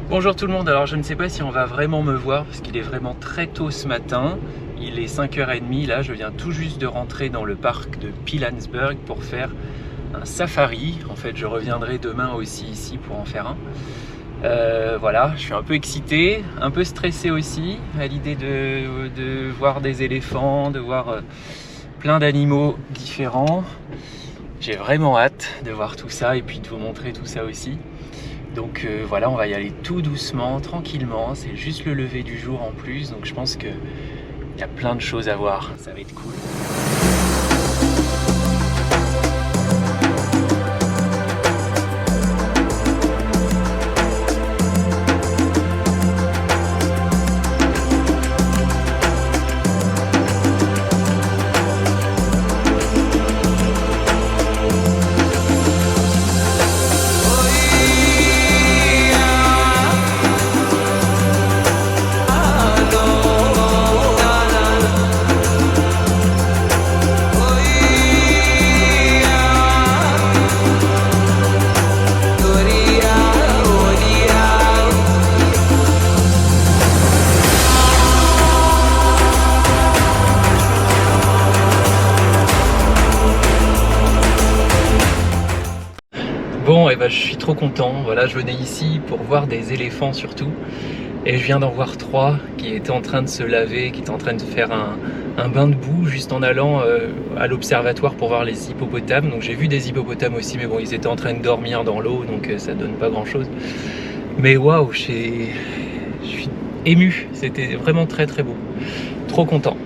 Bonjour tout le monde, alors je ne sais pas si on va vraiment me voir parce qu'il est vraiment très tôt ce matin. Il est 5h30, là je viens tout juste de rentrer dans le parc de Pilanesberg pour faire un safari. En fait je reviendrai demain aussi ici pour en faire un. Voilà, je suis un peu excité, un peu stressé aussi à l'idée de voir des éléphants, de voir plein d'animaux différents. J'ai vraiment hâte de voir tout ça et puis de vous montrer tout ça aussi. Donc voilà, on va y aller tout doucement, tranquillement, c'est juste le lever du jour en plus, donc je pense qu'il y a plein de choses à voir, ça va être cool. Bon, et ben, je suis trop content, voilà, je venais ici pour voir des éléphants surtout, et je viens d'en voir 3 qui étaient en train de se laver, qui étaient en train de faire un bain de boue juste en allant à l'observatoire pour voir les hippopotames. Donc j'ai vu des hippopotames aussi, mais bon, ils étaient en train de dormir dans l'eau, donc ça donne pas grand chose. Mais waouh, je suis ému, c'était vraiment très très beau, trop content.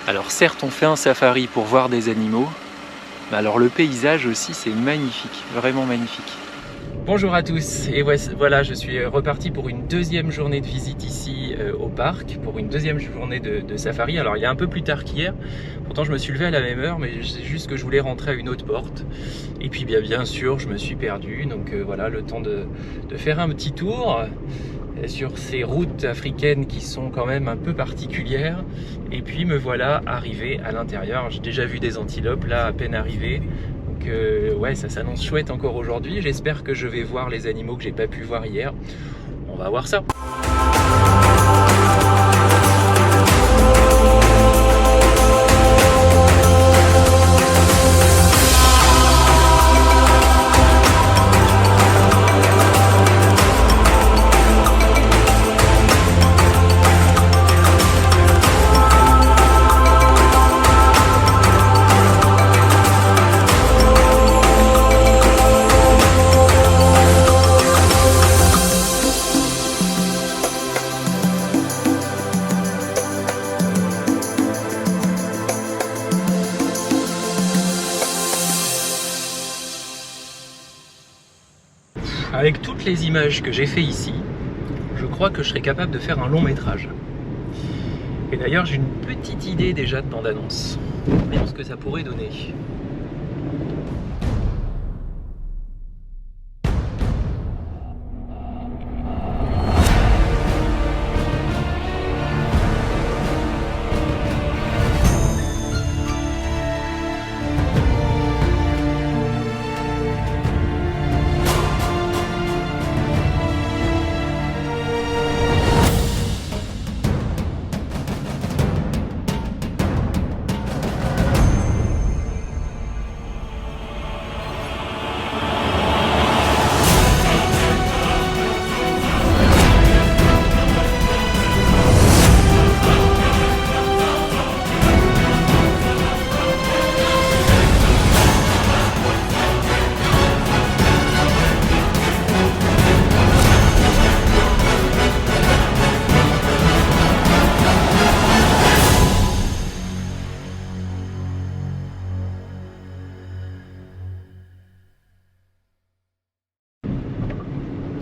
Alors certes on fait un safari pour voir des animaux, mais alors le paysage aussi c'est magnifique, vraiment magnifique. Bonjour à tous, et voilà je suis reparti pour une deuxième journée de visite ici au parc, pour une deuxième journée de safari. Alors il y a un peu plus tard qu'hier, pourtant je me suis levé à la même heure, mais c'est juste que je voulais rentrer à une autre porte. Et puis bien sûr je me suis perdu, donc voilà le temps de faire un petit tour sur ces routes africaines qui sont quand même un peu particulières. Et puis me voilà arrivé à l'intérieur. J'ai déjà vu des antilopes là à peine arrivé. Donc ouais, ça s'annonce chouette encore aujourd'hui. J'espère que je vais voir les animaux que j'ai pas pu voir hier. On va voir ça. Avec toutes les images que j'ai fait ici, je crois que je serais capable de faire un long métrage. Et d'ailleurs, j'ai une petite idée déjà de bande-annonce. Voyons ce que ça pourrait donner.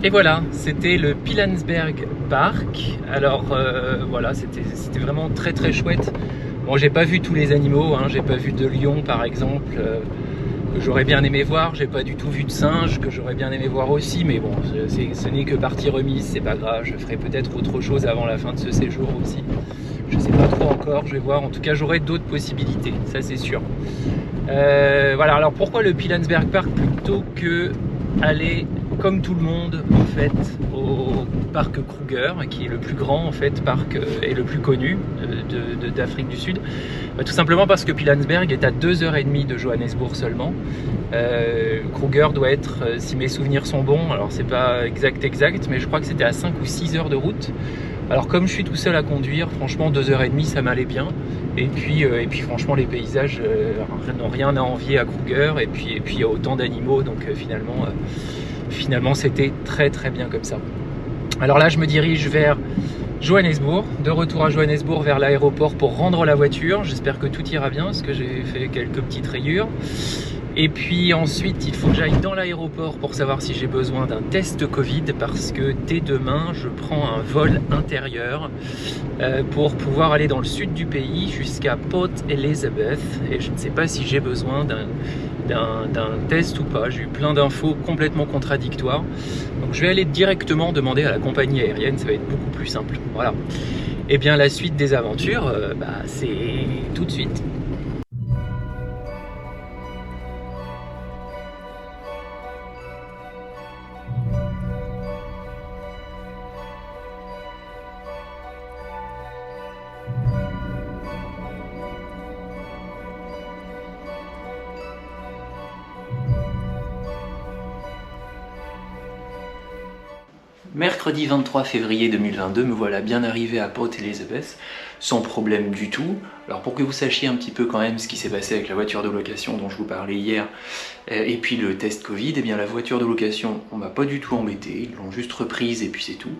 Et voilà, c'était le Pilanesberg Park. Alors voilà, c'était vraiment très très chouette. Bon, j'ai pas vu tous les animaux, hein. J'ai pas vu de lion par exemple, que j'aurais bien aimé voir. J'ai pas du tout vu de singe, que j'aurais bien aimé voir aussi. Mais bon, ce n'est que partie remise, c'est pas grave. Je ferai peut-être autre chose avant la fin de ce séjour aussi. Je sais pas trop encore, je vais voir. En tout cas, j'aurai d'autres possibilités, ça c'est sûr. Voilà, alors pourquoi le Pilanesberg Park plutôt que aller comme tout le monde en fait au parc Kruger, qui est le plus grand en fait parc et le plus connu d'Afrique du Sud? Tout simplement parce que Pilanesberg est à 2h30 de Johannesburg seulement. Kruger doit être, si mes souvenirs sont bons, alors c'est pas exact, mais je crois que c'était à 5 ou 6 heures de route. Alors comme je suis tout seul à conduire, franchement 2h30 ça m'allait bien. Et puis franchement les paysages n'ont rien à envier à Kruger. Et puis il y a autant d'animaux, donc finalement c'était très très bien comme ça. Alors là je me dirige vers Johannesburg, de retour à Johannesburg vers l'aéroport pour rendre la voiture. J'espère que tout ira bien parce que j'ai fait quelques petites rayures. Et puis ensuite, il faut que j'aille dans l'aéroport pour savoir si j'ai besoin d'un test Covid parce que dès demain, je prends un vol intérieur pour pouvoir aller dans le sud du pays jusqu'à Port Elizabeth. Et je ne sais pas si j'ai besoin d'un test ou pas. J'ai eu plein d'infos complètement contradictoires. Donc je vais aller directement demander à la compagnie aérienne, ça va être beaucoup plus simple. Voilà. Et bien la suite des aventures, c'est tout de suite. Mercredi 23 février 2022, me voilà bien arrivé à Port Elizabeth, sans problème du tout. Alors pour que vous sachiez un petit peu quand même ce qui s'est passé avec la voiture de location dont je vous parlais hier, et puis le test Covid, eh bien la voiture de location, on m'a pas du tout embêté, ils l'ont juste reprise et puis c'est tout.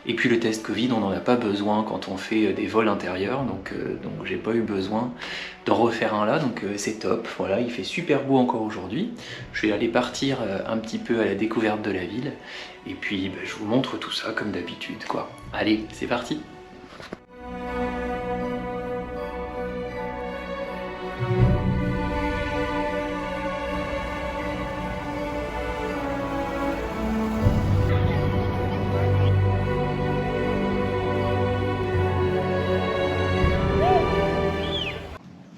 Et puis le test Covid, on n'en a pas besoin quand on fait des vols intérieurs, donc j'ai pas eu besoin d'en refaire un là, donc c'est top. Voilà, il fait super beau encore aujourd'hui. Je vais aller partir un petit peu à la découverte de la ville, et puis je vous montre tout ça comme d'habitude, quoi. Allez, c'est parti!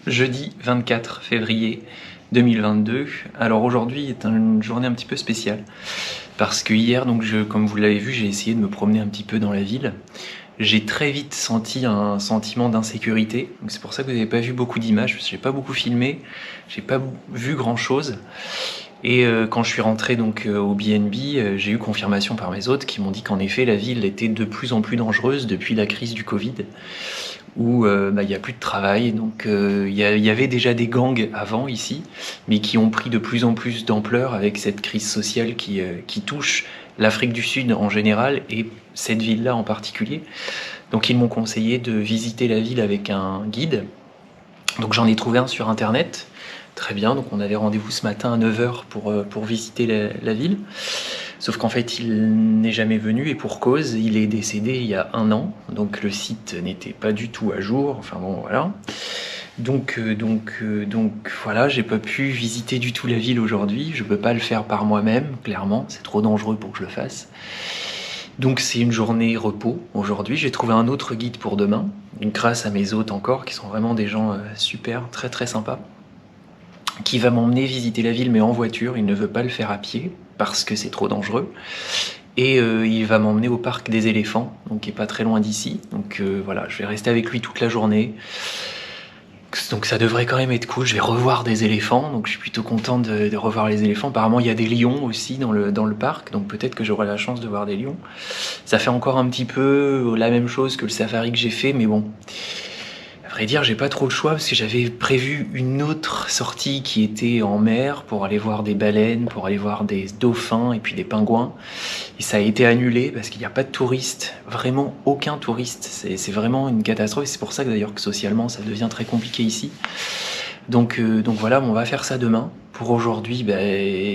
Jeudi 24 février 2022. Alors aujourd'hui est une journée un petit peu spéciale parce que hier, donc comme vous l'avez vu, j'ai essayé de me promener un petit peu dans la ville. J'ai très vite senti un sentiment d'insécurité, donc c'est pour ça que vous n'avez pas vu beaucoup d'images, parce que j'ai pas beaucoup filmé, j'ai pas vu grand chose. Et quand je suis rentré donc au BNB, j'ai eu confirmation par mes hôtes qui m'ont dit qu'en effet la ville était de plus en plus dangereuse depuis la crise du Covid, où il n'y a plus de travail, donc il y avait déjà des gangs avant ici, mais qui ont pris de plus en plus d'ampleur avec cette crise sociale qui touche l'Afrique du Sud en général et cette ville-là en particulier. Donc ils m'ont conseillé de visiter la ville avec un guide, donc j'en ai trouvé un sur internet. Très bien, donc on avait rendez-vous ce matin à 9h pour visiter la ville. Sauf qu'en fait, il n'est jamais venu et pour cause, il est décédé il y a 1 an. Donc le site n'était pas du tout à jour. Enfin bon, voilà. Donc voilà, j'ai pas pu visiter du tout la ville aujourd'hui. Je peux pas le faire par moi-même, clairement. C'est trop dangereux pour que je le fasse. Donc c'est une journée repos aujourd'hui. J'ai trouvé un autre guide pour demain. Grâce à mes hôtes encore, qui sont vraiment des gens super, très très sympas, qui va m'emmener visiter la ville mais en voiture. Il ne veut pas le faire à pied parce que c'est trop dangereux, et il va m'emmener au parc des éléphants, donc qui est pas très loin d'ici. Donc voilà, je vais rester avec lui toute la journée, donc ça devrait quand même être cool. Je vais revoir des éléphants, donc je suis plutôt content de revoir les éléphants. Apparemment il y a des lions aussi dans le parc, donc peut-être que j'aurai la chance de voir des lions. Ça fait encore un petit peu la même chose que le safari que j'ai fait, mais bon, à vrai dire, j'ai pas trop le choix parce que j'avais prévu une autre sortie qui était en mer pour aller voir des baleines, pour aller voir des dauphins et puis des pingouins. Et ça a été annulé parce qu'il n'y a pas de touristes, vraiment aucun touriste. C'est vraiment une catastrophe. Et c'est pour ça que d'ailleurs que socialement ça devient très compliqué ici. Donc voilà, on va faire ça demain. Pour aujourd'hui,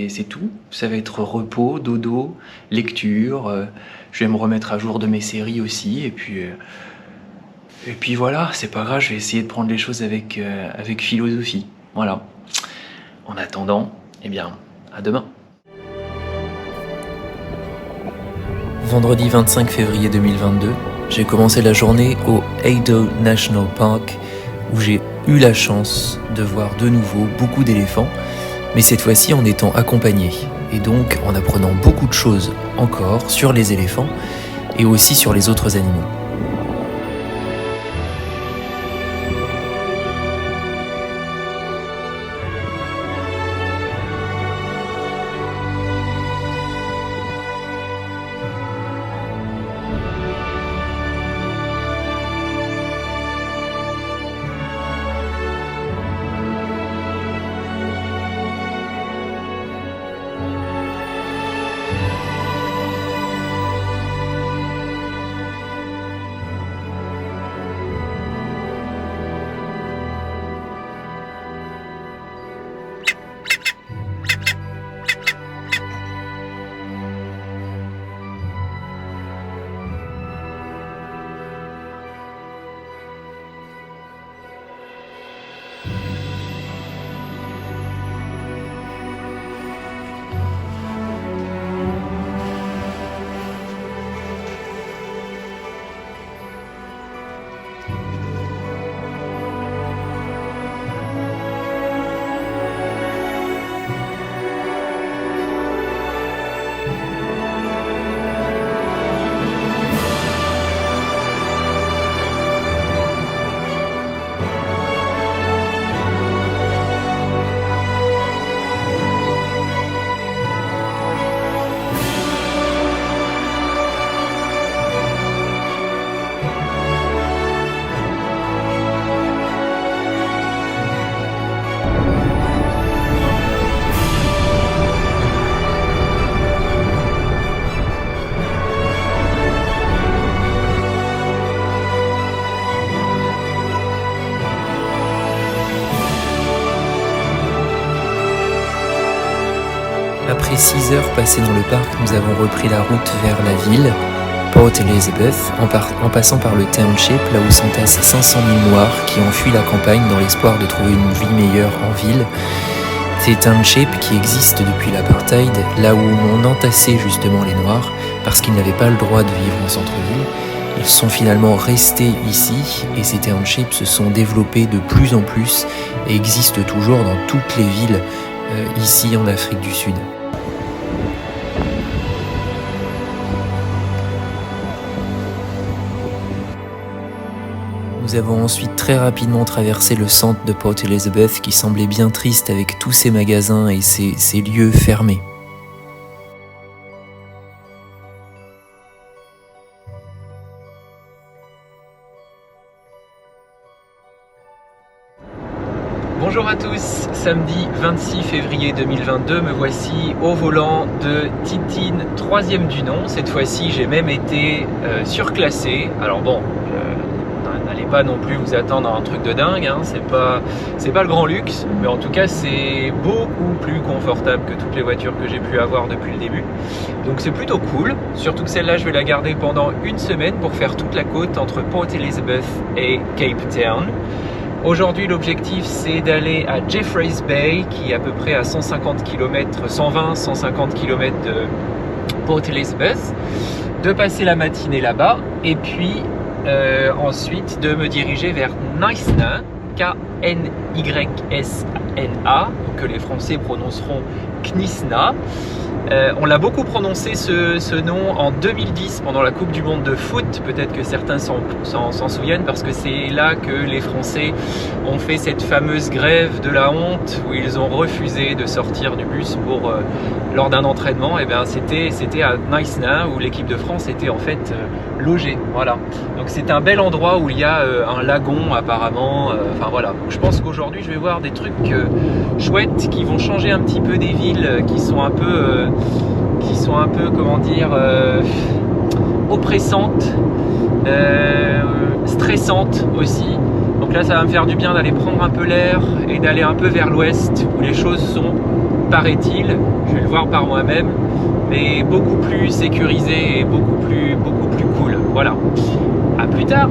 c'est tout. Ça va être repos, dodo, lecture. Je vais me remettre à jour de mes séries aussi. Et puis voilà, c'est pas grave, je vais essayer de prendre les choses avec philosophie. Voilà. En attendant, à demain. Vendredi 25 février 2022, j'ai commencé la journée au Ado National Park où j'ai eu la chance de voir de nouveau beaucoup d'éléphants, mais cette fois-ci en étant accompagné et donc en apprenant beaucoup de choses encore sur les éléphants et aussi sur les autres animaux. Après 6 heures passées dans le parc, nous avons repris la route vers la ville, Port Elizabeth, en passant par le township, là où s'entassent 500 000 Noirs qui ont fui la campagne dans l'espoir de trouver une vie meilleure en ville. Ces townships qui existent depuis l'apartheid, là où on entassait justement les Noirs, parce qu'ils n'avaient pas le droit de vivre en centre-ville. Ils sont finalement restés ici, et ces townships se sont développés de plus en plus et existent toujours dans toutes les villes ici en Afrique du Sud. Nous avons ensuite très rapidement traversé le centre de Port Elizabeth qui semblait bien triste avec tous ses magasins et ses lieux fermés. Bonjour à tous, samedi 26 février 2022, me voici au volant de Titine, 3e du nom. Cette fois-ci, j'ai même été surclassé. Alors bon, n'allez pas non plus vous attendre à un truc de dingue, hein. C'est pas le grand luxe, mais en tout cas c'est beaucoup plus confortable que toutes les voitures que j'ai pu avoir depuis le début. Donc c'est plutôt cool, surtout que celle-là je vais la garder pendant une semaine pour faire toute la côte entre Port Elizabeth et Cape Town. Aujourd'hui l'objectif c'est d'aller à Jeffreys Bay qui est à peu près à 150 km, 120-150 km de Port Elizabeth, de passer la matinée là-bas et puis ensuite de me diriger vers Knysna, K-N-Y-S-N-A, que les Français prononceront Knysna. On l'a beaucoup prononcé ce nom en 2010 pendant la Coupe du Monde de foot, peut-être que certains s'en souviennent parce que c'est là que les Français ont fait cette fameuse grève de la honte où ils ont refusé de sortir du bus lors d'un entraînement. Et bien c'était à Knysna où l'équipe de France était en fait logée. Voilà. Donc c'est un bel endroit où il y a un lagon apparemment. Enfin voilà. Donc, je pense qu'aujourd'hui je vais voir des trucs chouettes qui vont changer un petit peu des villes qui sont un peu comment dire oppressantes, stressantes aussi. Donc là, ça va me faire du bien d'aller prendre un peu l'air et d'aller un peu vers l'ouest où les choses sont, paraît-il, je vais le voir par moi-même, mais beaucoup plus sécurisées et beaucoup plus cool. Voilà. À plus tard.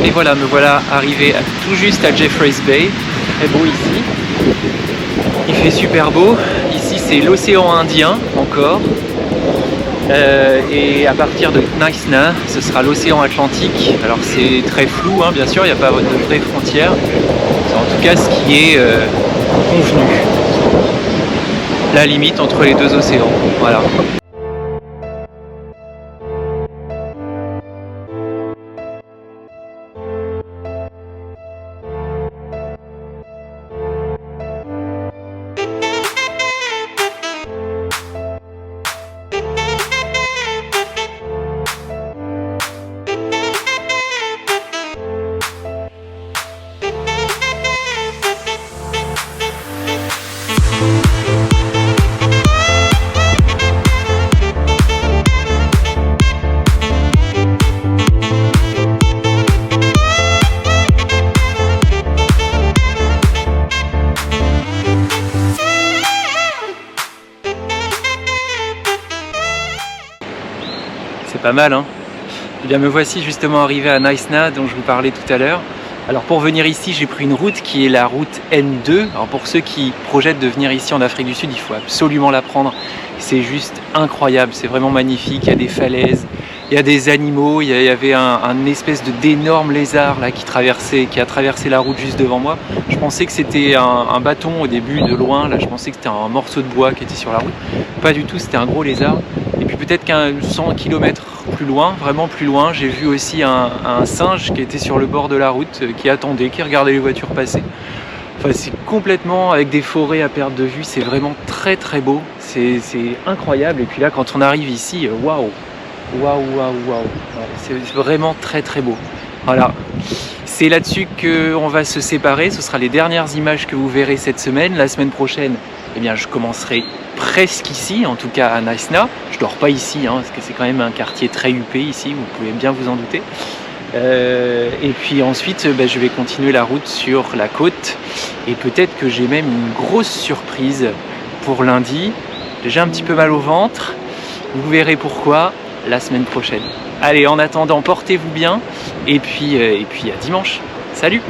Et voilà, me voilà arrivé tout juste à Jeffreys Bay. Très beau ici. Il fait super beau. Ici, c'est l'océan Indien encore. Et à partir de Knysna, ce sera l'océan Atlantique. Alors c'est très flou, hein, bien sûr, il n'y a pas de vraie frontière. C'est en tout cas ce qui est convenu. La limite entre les deux océans. Voilà. C'est pas mal, hein. Eh bien, me voici justement arrivé à Knysna, dont je vous parlais tout à l'heure. Alors pour venir ici, j'ai pris une route qui est la route N2. Alors pour ceux qui projettent de venir ici en Afrique du Sud, il faut absolument la prendre. C'est juste incroyable, c'est vraiment magnifique. Il y a des falaises, il y a des animaux. Il y avait un espèce d'énorme lézard là qui a traversé la route juste devant moi. Je pensais que c'était un bâton au début de loin. Là, je pensais que c'était un morceau de bois qui était sur la route. Pas du tout, c'était un gros lézard. Et puis peut-être qu'un 100 km plus loin, vraiment plus loin, j'ai vu aussi un singe qui était sur le bord de la route, qui attendait, qui regardait les voitures passer. Enfin, c'est complètement avec des forêts à perte de vue, c'est vraiment très très beau, c'est incroyable. Et puis là, quand on arrive ici, waouh, c'est vraiment très très beau. Voilà, c'est là-dessus qu'on va se séparer. Ce sera les dernières images que vous verrez cette semaine. La semaine prochaine, eh bien, je commencerai presque ici, en tout cas à Knysna. Je dors pas ici, hein, parce que c'est quand même un quartier très huppé ici, vous pouvez bien vous en douter. Et puis ensuite, je vais continuer la route sur la côte. Et peut-être que j'ai même une grosse surprise pour lundi. J'ai un petit peu mal au ventre. Vous verrez pourquoi la semaine prochaine. Allez, en attendant, portez-vous bien. Et puis à dimanche. Salut!